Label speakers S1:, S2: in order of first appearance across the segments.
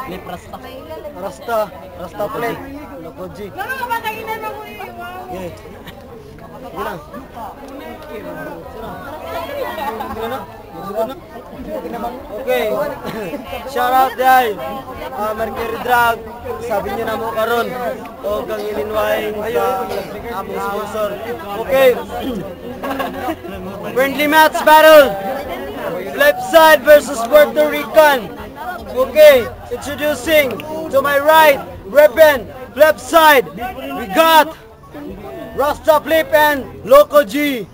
S1: Lip Rasta.
S2: Rasta plate. Loco G. Okay. Bilang. Okay. Shout out dai. Mercury Drug. Sabi niyo na mo karon. O kang ilinwain sa among sponsor. Okay. Friendly match battle. Flipside versus Puerto Rican. Okay, introducing to my right, reppin' Flipside. We got Rasta Flip and Loco G.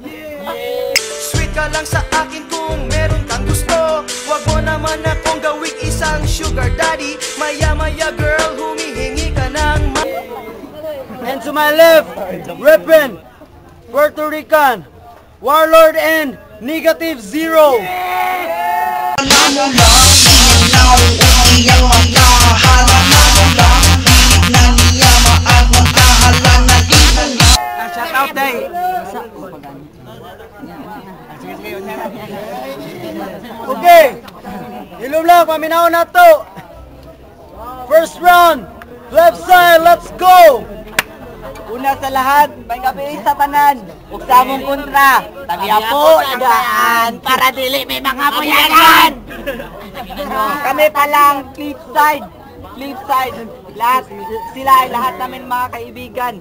S3: Sweet ka lang sa akin kung meron kang gusto. Wag mo naman akong gawing isang sugar daddy. Maya-maya girl, humihingi ka ng
S2: And to my left, reppin' Puerto Rican, Warlord and Negative Zero.
S1: Shout out day.
S2: Okay, ilum lang, paminaw na to. First round, left side, let's go.
S1: Una sa lahat, may gabi sa tanan. Ug sa among kontra, tabiya po daan para dili may mga puyagan. Kami pa lang Flipside. Lahat sila ay lahat namin mga kaibigan.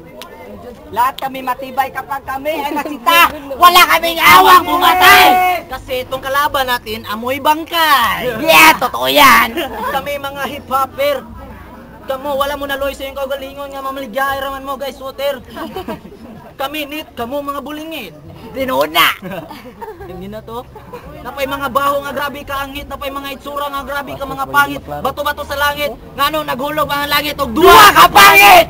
S1: Lahat kami matibay kapag kami ay nasita. Wala kaming awang bumatay. Kasi itong kalaban natin, amoy bangkay. Yeah, totoo yan. Kami mga hip-hopper. Kamu, wala mo naloy sa iyong kagalingon nga mamaligay raman mo guys, water. Kami nit, kamu mga bulingin. Dinuna. Hindi na to. Napay mga baho nga grabe ka angit, napay mga itsura nga grabe ka mga pangit. Bato-bato sa langit, ngano naghulog ang langit og duha ka pangit.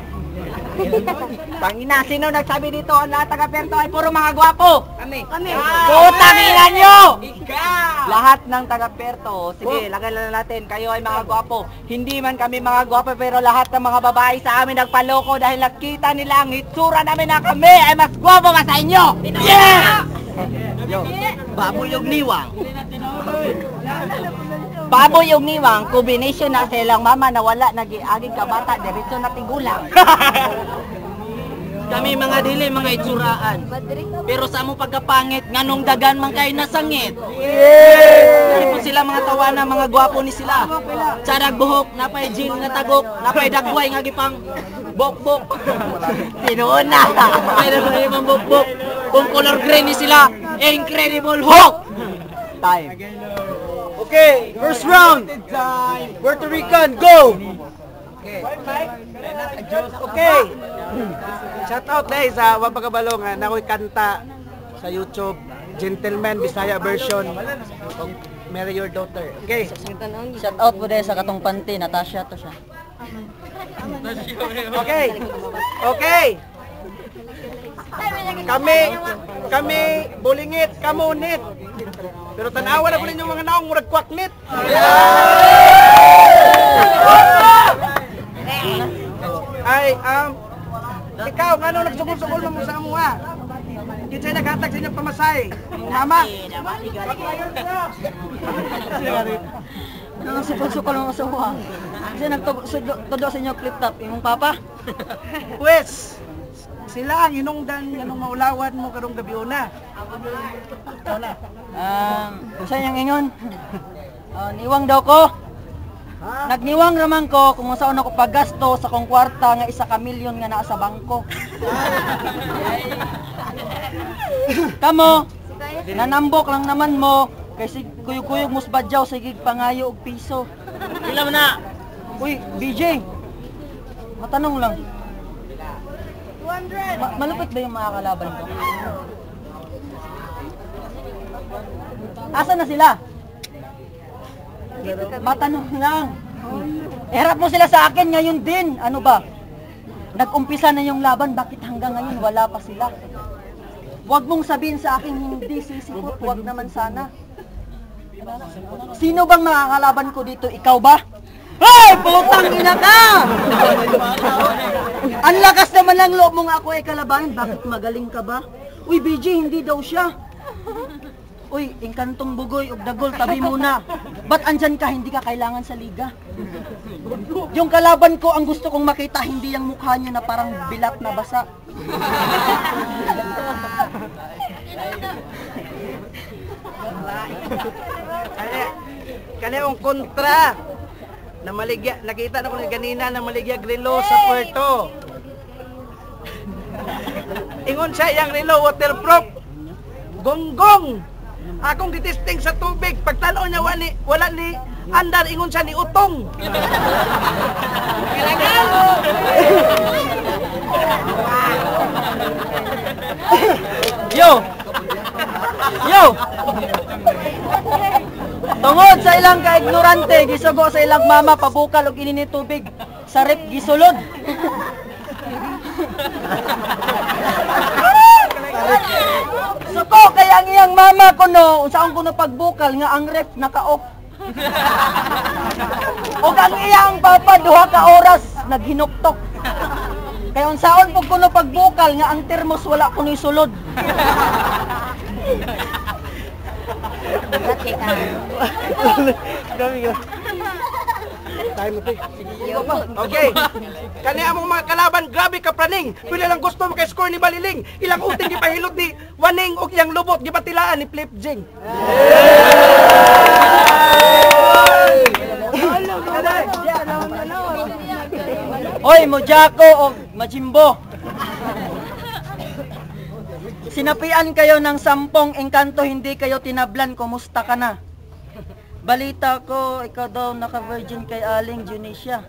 S1: Tangina, sino nagsabi dito ang lahat taga-Perto ay puro mga gwapo? Kami. Putang ina nyo! Lahat ng taga-Perto, sige, lagay lang natin, kayo ay mga gwapo. Hindi man kami mga gwapo, pero lahat ng mga babae sa amin nagpaloko dahil nakita nila ang itsura namin na kami ay mas gwapo ka sa inyo! Yeah! Yo, baboy yung niwang. Baboy yung niwang, combination na silang mama na wala nag-iaging kabata, diretso na tigulang. Kami mga dili, mga itsuraan. Pero sa among pagkapangit, nganong dagan man kayo nasangit. Dili po sila mga tawana, mga gwapo ni sila. Tsarag buhok, napay jean nga tagok, napay dagway nga gipang bok-bok. Tinuon na. Napay dagway nga bok-bok. Kung color green ni sila, Incredible Hulk! Time.
S2: Okay, first round. Puerto Rican, go. Okay. Shout out dahil sa Wapagabalo nga nakoy kanta sa YouTube, Gentleman Bisaya version of Marry Your Daughter. Okay.
S1: Shout out po dahil sa katong panty, Natasha to siya.
S2: Okay. Kami bulingit, kamunit. Pero tanawa na po ninyo mga naong murag kwaknit. Ay, ikaw, ano nagsugol-sugol mo sa amo ha? Kinsay naghatag sa inyong pamasay? Mama?
S1: Ano sukol-sukol mo sa uwa? Kasi nagtudo sa inyo flip top, imong papa?
S2: Pues, sila ang inungdan anong maulawan mo karong gabi una.
S1: Sa iyang ingon? Niwang daw ko. Nagniwang naman ko kung saan ako paggasto sa kong kwarta nga 1 milyon nga naa sa bangko. Kamo, nanambok lang naman mo kasi kuyog-kuyog mo sa badyaw sa gig pangayo og piso. Pila man na? Uy, BJ. Matanong lang. 200. Malupit ba yung mga kalaban ko? Asa na sila? Matanong lang. Harap mo sila sa akin ngayon din. Ano ba? Nag-umpisa na yung laban, bakit hanggang ngayon wala pa sila? Huwag mong sabihin sa akin hindi sisikot, huwag naman sana. Sino bang makakalaban ko dito? Ikaw ba? Hey! Putang ina ka! Ang lakas naman ng loob mo nga ako ay kalabanin. Bakit magaling ka ba? Uy, BJ, hindi daw siya. Uy, Engkantong Bugoy, ug Dagol, tabi muna. Ba't andyan ka? Hindi ka kailangan sa liga. Yung kalaban ko, ang gusto kong makita, hindi yung mukha niya na parang bilat na basa.
S4: Kani ang kontra na maligya, nakita na ko ni ganina na maligya relo sa Puerto. Ingon siya yang relo waterproof. Gonggong. Akong gitesting sa tubig, pagtanaw niya wala ni andar, ingon siya ni utong. Kailangan.
S1: Yo! Yo! Tungod sa ilang ka-ignorante, gisugo sa ilang mama, pabukal og inini tubig. Sa rep, gisulod. Suko kaya ang iyang mama ko no, unsaon ko no pagbukal nga ang rep naka-off. O ang iyang papa duha ka oras naghinuktok. Kaya unsaon pug kuno pagbukal nga ang termos wala kuno isulod.
S4: Okay. Kani among mga kalaban, grabe ka praning. Pila lang gusto mo kay score ni Baliling. Ilang uting gipahilot ni Waning ug iyang lubot gipatilaan ni Flip Jing.
S1: Hoy, Mojako o Majimbo. Sinapian kayo ng 10 engkanto, hindi kayo tinablan, kumusta ka na? Balita ko, ikaw daw naka-virgin kay Aling Junisha.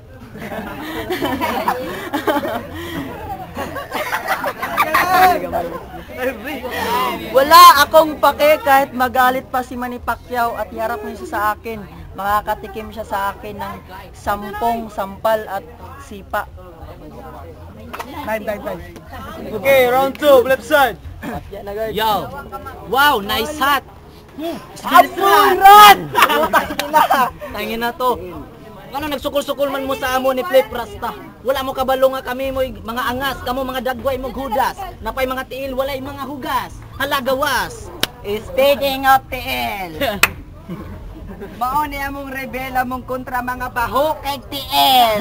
S1: Wala akong pake kahit magalit pa si Manny Pacquiao at iharap niya siya sa akin. Makakatikim siya sa akin ng 10 sampal at sipa.
S2: Okay, round 2, flip side.
S5: Yo! Wow, nice hat!
S1: Apuran!
S5: Tangin na to. Ano nagsukol-sukol man mo sa amo ni Flip Rasta? Wala mo kabalo nga kami mo mga angas, kamo mga dagway mo hudas. Napay mga tiil, walay mga hugas. Halagawas.
S1: Speaking of TL, mao ni among rebel among kontra mga baho kay TL.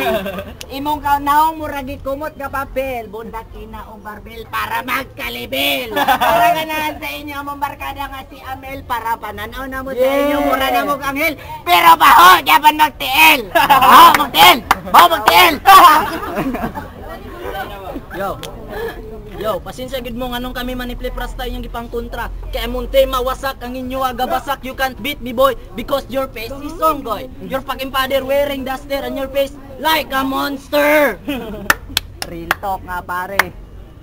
S1: Imong kaunahong muragi kumot nga papel, bundak ina og barbel para magkalibel. Para ganahan sa inyo among barkada nga si Amel para pananaw na mo sa inyo mura na mo anghel. Pero baho gyapon mag-TL. Baho mag-TL. Baho mag-TL.
S5: Yo, pasensya gid mo nganong kami man ni Flip Rasta yung gipang kontra. Kay among tema wasak ang inyo aga basak. You can't beat me boy because your face is songgoy. Your fucking father wearing duster and your face like a monster.
S1: Real talk nga pare.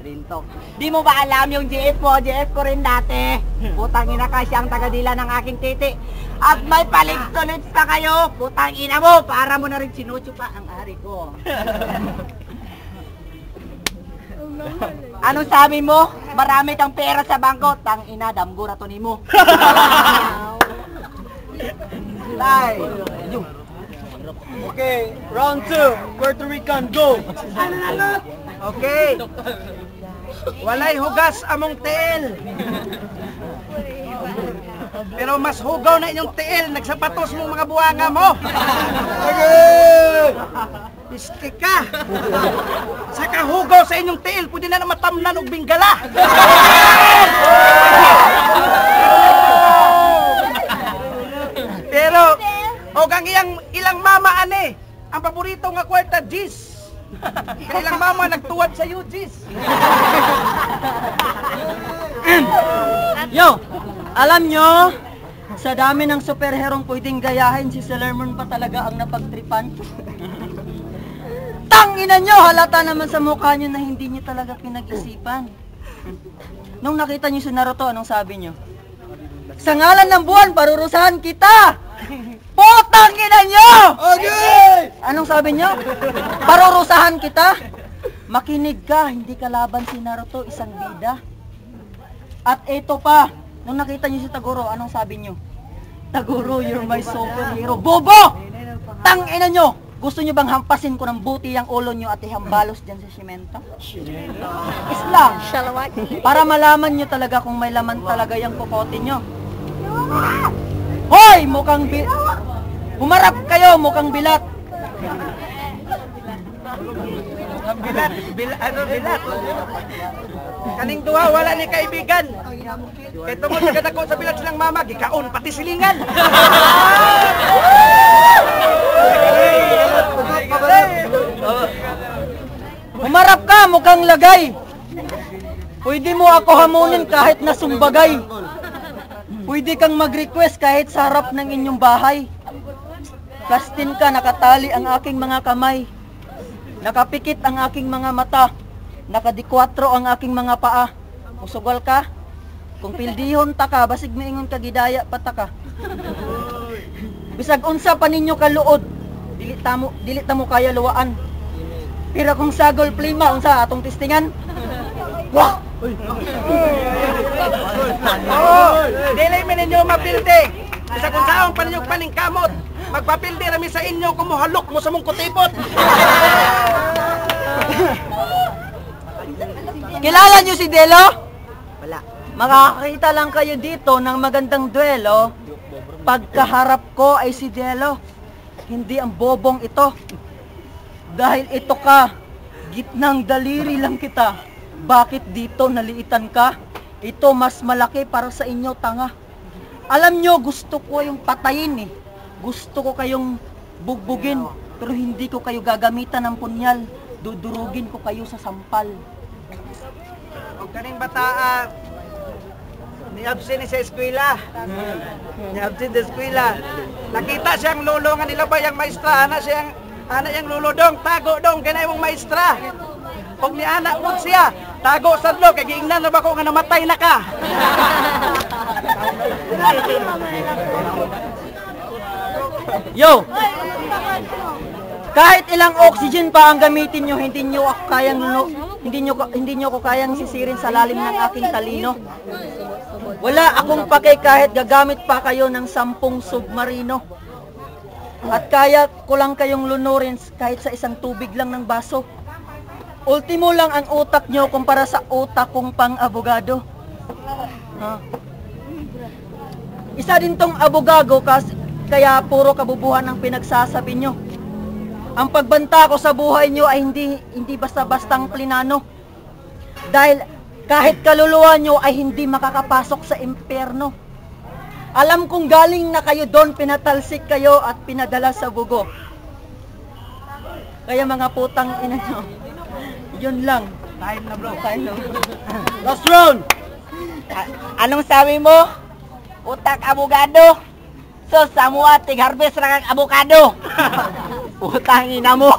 S1: Real talk. Di mo ba alam yung GF mo? GF ko rin dati. Putang ina ka siyang tagadila ng aking titi. At may palips-to-lips pa kayo. Putang ina mo, para mo na rin sinutyo pa ang ari ko. Anong sabi mo? Marami kang pera sa bangko. Tang ina, damgura to nimo. Tay.
S2: Okay, round 2, Puerto Rican, go!
S4: Okay. Walay hugas among tiil. Pero mas hugaw na inyong tiil, nagsapatos mong mga buwanga mo.
S2: Okay!
S4: Pisti ka. Sa kahugaw sa inyong tiil, pwede na matamnan og binggala. Pero, og ang ilang mama ane, ang paborito nga kwarta, G's. Kailang mama nagtuwad sa UG's.
S1: Yo, alam nyo, sa dami ng superherong pwedeng gayahin, si Sailor Moon pa talaga ang napagtripan. Tangina nyo, halata naman sa mukha nyo na hindi nyo talaga pinag-isipan. Nung nakita nyo si Naruto, anong sabi nyo? Sa ngalan ng buwan, parurusahan kita! Putang ina nyo!
S2: Okay!
S1: Anong sabi nyo? Parurusahan kita? Makinig ka, hindi kalaban si Naruto, isang bida. At ito pa, nung nakita nyo si Taguro, anong sabi nyo? Taguro, you're my superhero. Bobo! Tangina nyo! Gusto nyo bang hampasin ko ng buti ang ulo nyo at ihambalos dyan sa simento? Islang! Para malaman nyo talaga kung may laman talaga yung kukote nyo.
S5: Hoy, humarap kayo, mukhang bilat.
S4: Bilat. Kaning duha wala ni kaibigan. Kay tungod sa dako sa bilat silang mama, gikaon pati silingan.
S5: Humarap ka, mukhang lagay. Pwede mo ako hamunin kahit nasumbagay. Pwede kang mag-request kahit sa harap ng inyong bahay. Plastin ka, nakatali ang aking mga kamay. Nakapikit ang aking mga mata. Nakadikwatro ang aking mga paa. Musugal ka? Kung pildihon ta ka, basig maingon ka gidaya pataka. Bisag unsa pa ninyo kaluod, dili ta mo kaya luwaan. Pero kung sagol plima, unsa atong testingan? Wah!
S4: Dili mi ninyo mapilde. Sa kung saong pa ninyo paningkamot, magpapilde rami sa inyo kung muhalok mo sa mong kutipot.
S5: Kilala niyo si Delo? Wala. Makakakita lang kayo dito ng magandang duelo. Pagkaharap ko ay si Delo. Hindi ang bobong ito. Dahil ito ka, gitnang daliri lang kita. Bakit dito naliitan ka? Ito mas malaki para sa inyo, tanga. Alam nyo, gusto ko yung patayin eh. Gusto ko kayong bugbugin. Pero hindi ko kayo gagamitan ng punyal. Dudurugin ko kayo sa sampal.
S4: O kaning bata, ni-absent sa eskwela. Ni-absent sa eskwela. Nakita siyang lolo nga nilabay ang maestra. Ana yang lolo dong, tago dong, ganay mong maestra. Pag ni anak mo siya, tago sa dlo, kay giingnan na ba ko nga namatay na ka.
S5: Yo! Kahit ilang oxygen pa ang gamitin nyo, hindi nyo ako kayang sisirin sa lalim ng aking talino. Wala akong pake kahit gagamit pa kayo ng 10 submarino. At kaya ko lang kayong lunurin kahit sa isang tubig lang ng baso. Ultimo lang ang utak nyo kumpara sa utak kong pang-abogado. Isa din tong abogado kaya puro kabubuhan ang pinagsasabi nyo. Ang pagbanta ko sa buhay nyo ay hindi basta-bastang plinano. Dahil kahit kaluluwa nyo ay hindi makakapasok sa impyerno. Alam kong galing na kayo doon, pinatalsik kayo at pinadala sa bugo. Kaya mga putang ina nyo, yun lang.
S4: Time na bro.
S2: Last round!
S1: Anong sabi mo? Utak abogado. So, samua tig-harvest ra kang abogado. Utang ina mo.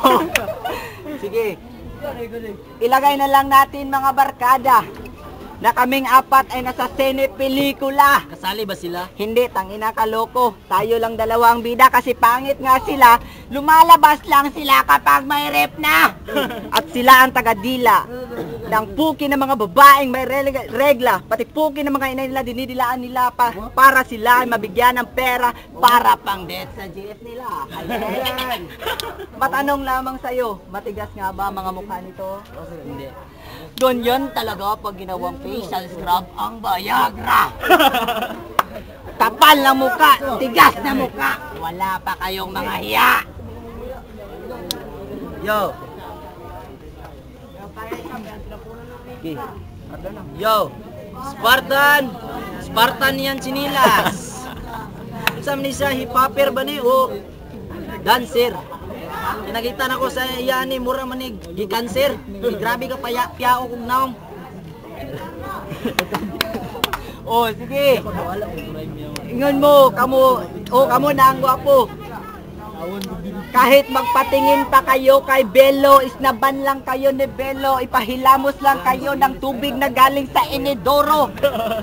S1: Sige. Ilagay na lang natin mga barkada na kaming apat ay nasa sine pelikula.
S5: Kasali ba sila?
S1: Hindi, tangina ka loko. Tayo lang dalawang bida kasi pangit nga sila. Lumalabas lang sila kapag may rep na. At sila ang tagadila ng puki ng mga babaeng may regla. Pati puki ng mga inay nila, dinidilaan nila para sila ay mabigyan ng pera para pang death sa GF nila. Ayan. Matanong lamang sa'yo, matigas nga ba mga mukha nito? Hindi. Doon yun talaga pag ginawang facial scrub ang Viagra. Kapal na muka, tigas na muka. Wala pa kayong mga hiya.
S5: Yo! Yo! Spartan yan sinilas. Isang ni siya hip-hopper ba ni o dancer? Nakita na ko sa iyani mura manig gikanser. Grabe ka piyao kung naong. Oh, sige. Ingon mo, kamo na ang gwapo. Kahit magpatingin pa kayo kay Belo, isnaban lang kayo ni Belo, ipahilamos lang kayo ng tubig na galing sa inidoro.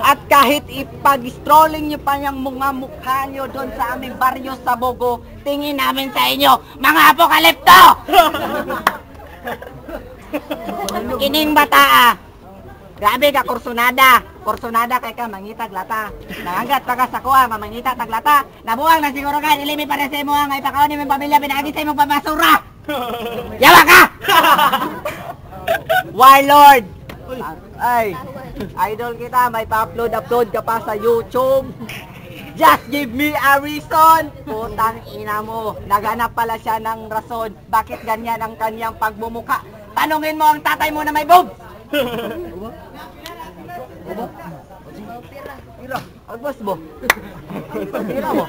S5: At kahit ipag-strolling nyo pa yung mga mukha nyo doon sa aming baryo sa Bogo, tingin namin sa inyo, mga apokalipto! Kining bata grabe ka, kursonada. Kursonada kay ka, mangita taglata. Nangagat pa ka sa kuha, mamangita taglata. Nabuang na siguro ka, ilimi para sa mo ang ipakaon ni mong pamilya, pinagagit sa imong pamasura. Yawa ka! Warlord! Ay, idol kita, may pa-upload ka pa sa YouTube.
S1: Just give me a reason! Putang ina mo, naghanap pala siya ng rason. Bakit ganyan ang kanyang pagmumuka? Tanungin mo ang tatay mo na may boobs! Agbas mo. Tira mo.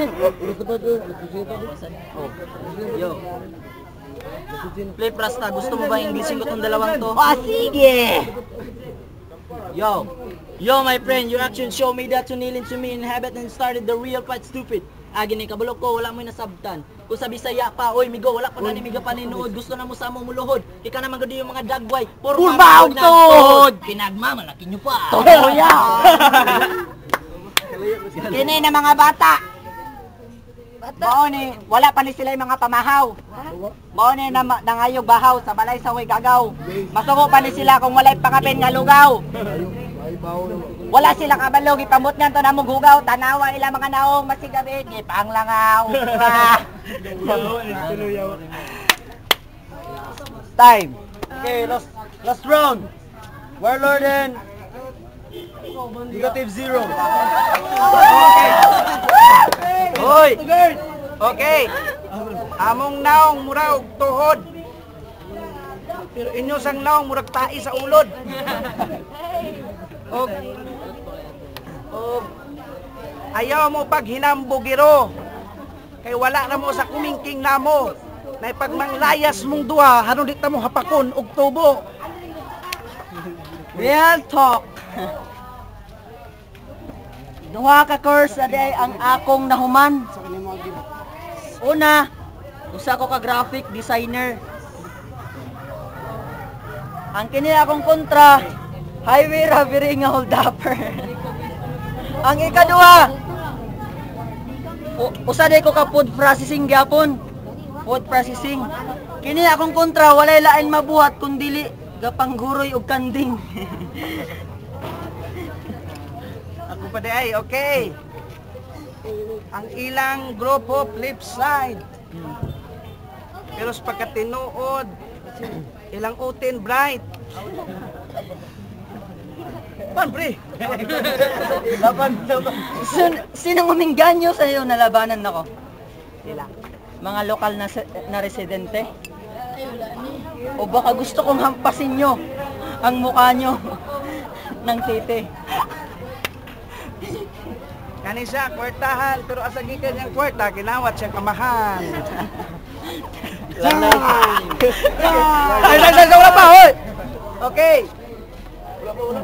S5: Yo. Flip Rasta, gusto mo ba Englishin ko tong dalawang to?
S1: Sige!
S5: Yo my friend, your actions show me that you kneeling to me in habit and started the real fight, stupid. Agi ni kabulok ko, wala mo nasabtan. Kung sa Bisaya pa, oy migo, wala pa gani miga paninuod. Gusto na mo sa mo muluhod. Ika naman gudi yung mga dagway.
S1: Purma og tod!
S5: Pinagma, malaki nyo pa.
S1: Toya! Kini na mga bata. Mao ni wala pa ni sila yung mga pamahaw. Mao ni nangayog bahaw sa balay sa way gagaw. Masuko pa ni sila kung walay pangapin nga lugaw. Wala sila kabalo gipamot ngan to namong hugaw, tanawa ila mga naong masigabi ni panglangaw.
S2: Time. Okay, last round. Warlord and Negative Zero.
S4: Hoy! Okay. Among naong murag tuhod. Pero inyo sang naong murag tai sa ulod. Og ayaw mo pag hinambugiro. Kay wala na mo sa kumingking namo. Na pagmanglayas mong duha, haron di ta mo hapakon og tubo.
S1: Real talk. Duha ka course sa day ang akong nahuman. Una, usa ko ka graphic designer. Ang kini akong kontra, highway robbery nga hold upper. Ang ikaduha, usa day ko ka food processing gyapon. Food processing. Kini akong kontra, walay lain mabuhat kundi gapangguroy og kanding.
S4: Ako pa day, okay. Ang ilang grupo flip side. Pero sa pagkatinuod, ilang utin bright. Pan pre.
S1: Sinong umingganyo sa iyo na labanan nako? Sila. Mga lokal na residente? O baka gusto kong hampasin nyo ang mukha nyo ng titi?
S4: Kani siya, kwartahan, pero asa gikan niyang kwarta, kinawat siya kamahan. Ay, wala pa, hoy! Okay.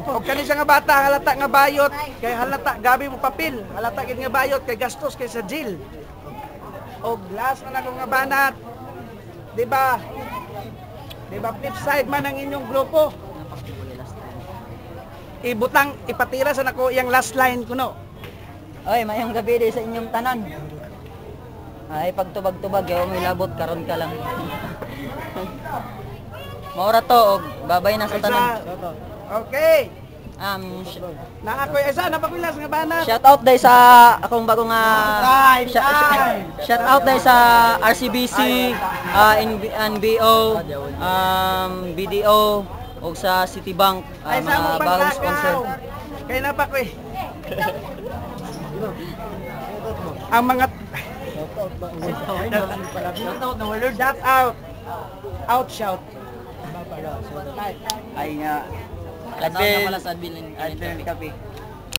S4: O kani siya nga bata, halata nga bayot, kay halata, gabi mo papel, halata gid nga bayot, kay gastos, kay sa jail. O glass na nga banat, di ba? Di ba flip side man ang inyong grupo? Ibutang, ipatira sa nako yung last line ko no.
S1: Oy, mayang gabi din sa inyong tanan. Ay, pagtubag-tubag, yaw may labot, karon ka lang. Maura to, og babay na sa tanan.
S4: Okay.
S1: Na
S4: ako isa, napapilas nga banat.
S1: Shout out day sa akong bago nga shout out day sa RCBC, NBO, BDO ug sa Citibank, mga bagong sponsor.
S4: Kaya na pa ko eh. Ang mga shout out. Shout.
S1: Ay nga.
S5: Advil.
S1: Advil Kape.